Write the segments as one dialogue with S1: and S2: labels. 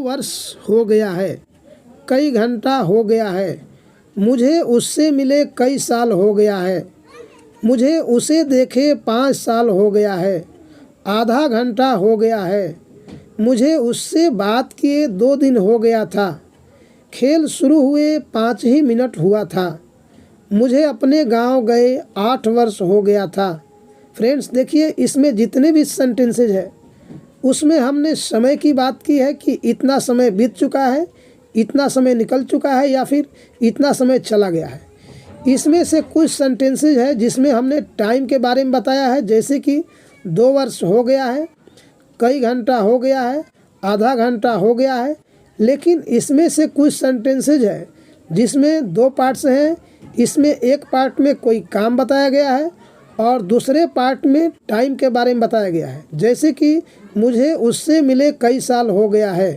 S1: वर्ष हो गया है, कई घंटा हो गया है, मुझे उससे मिले कई साल हो गया है, मुझे उसे देखे 5 साल हो गया है, आधा घंटा हो गया है, मुझे उससे बात किए 2 दिन हो गया था, खेल शुरू हुए 5 ही मिनट हुआ था, मुझे अपने गांव गए 8 वर्ष हो गया था। फ्रेंड्स देखिए, इसमें जितने भी सेंटेंसेज है उसमें हमने समय की बात की है कि इतना समय बीत चुका है, इतना समय निकल चुका है या फिर इतना समय चला गया है। इसमें से कुछ सेंटेंसेज है जिसमें हमने टाइम के बारे में बताया है, जैसे कि 2 वर्ष हो गया है, कई घंटा हो गया है, आधा घंटा हो गया है। लेकिन इसमें से कुछ सेंटेंसेज है जिसमें 2 पार्ट्स हैं। इसमें एक पार्ट में कोई काम बताया गया है और दूसरे पार्ट में टाइम के बारे में बताया गया है, जैसे कि मुझे उससे मिले कई साल हो गया है।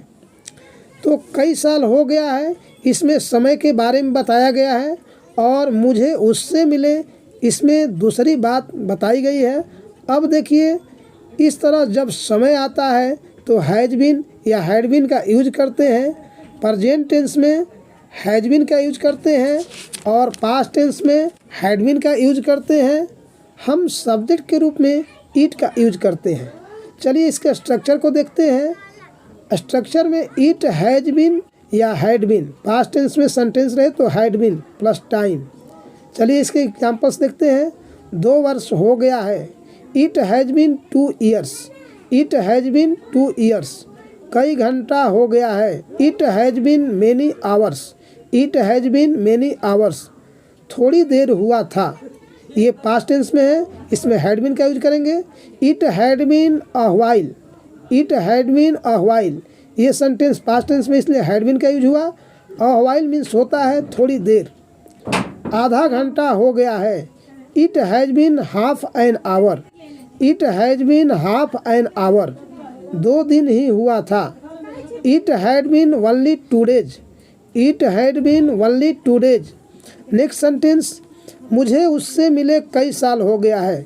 S1: तो कई साल हो गया है, इसमें समय के बारे में बताया गया है और मुझे उससे मिले, इसमें दूसरी बात बताई गई है। अब देखिए, इस तरह जब समय आता है तो हैज बीन या हैड बीन का यूज करते हैं, प्रेजेंट टेंस में हैज बीन का यूज करते हैं और पास्ट टेंस में हैड बीन का यूज करते हैं। हम सब्जेक्ट के रूप में ईट का यूज करते हैं। चलिए इसके स्ट्रक्चर को देखते हैं। स्ट्रक्चर में ईट हैज बीन या हैड बीन, पास्ट टेंस में सेंटेंस रहे तो हैड बीन प्लस टाइम। चलिए इसके एग्जांपल्स देखते हैं। 2 वर्ष हो गया है, it has been 2 years, it has been 2 years. कई घंटा हो गया है, it has been many hours, it has been many hours. थोड़ी देर हुआ था, ये पास्ट टेंस में है, इसमें हैड बीन का यूज करेंगे। It had been a while, it had been a while. ये सेंटेंस पास्ट टेंस में इसलिए हैड बीन का यूज हुआ। अ व्हाइल मीन्स होता है थोड़ी देर। आधा घंटा हो गया है, it has been half an hour, it has been half an hour. 2 दिन ही हुआ था। It had been only 2 days, it had been only 2 days. Next sentence, मुझे उससे मिले कई साल हो गया है।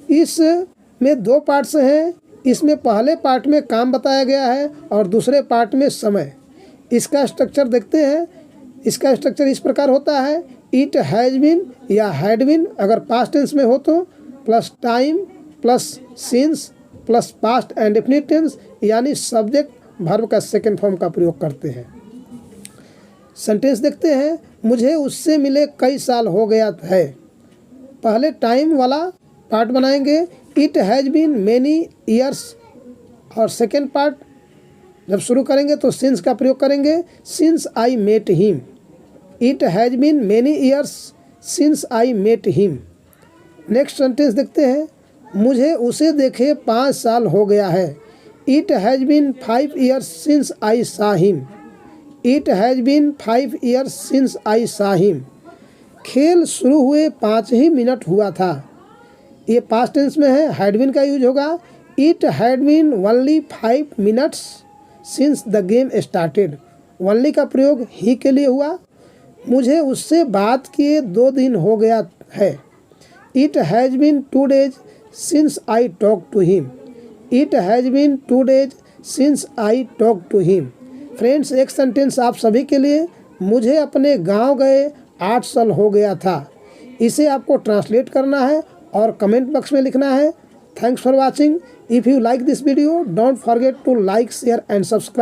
S1: इसमें 2 पार्ट्स हैं। इसमें पहले पार्ट में काम बताया गया है और दूसरे पार्ट में समय। इसका स्ट्रक्चर देखते हैं। इसका स्ट्रक्चर इस प्रकार होता है, इट हैज बीन या हैड बीन अगर पास्ट टेंस में हो तो plus time plus since plus past and definite tense, यानी सब्जेक्ट वर्ब का सेकेंड फॉर्म का प्रयोग करते हैं। सेंटेंस देखते हैं। मुझे उससे मिले कई साल हो गया है। पहले टाइम वाला पार्ट बनाएंगे, it has been many years, और सेकेंड पार्ट जब शुरू करेंगे तो सिंस का प्रयोग करेंगे, since I met him. It has been many years since I met him. Next sentence देखते हैं। मुझे उसे देखे 5 साल हो गया है। It has been 5 years since I saw him, it has been 5 years since I saw him. खेल शुरू हुए 5 ही मिनट हुआ था। ये पास्ट टेंस में है, हैड बीन का यूज होगा। It had been only 5 minutes since the game started. Only का प्रयोग ही के लिए हुआ। मुझे उससे बात किए 2 दिन हो गया है। It has been 2 days since I talk to him, it has been 2 days since I talk to him. Friends, एक सेंटेंस आप सभी के लिए, मुझे अपने गांव गए 8 साल हो गया था। इसे आपको ट्रांसलेट करना है और कमेंट बॉक्स में लिखना है। Thanks for watching. If you like this video, don't forget to like, share and subscribe.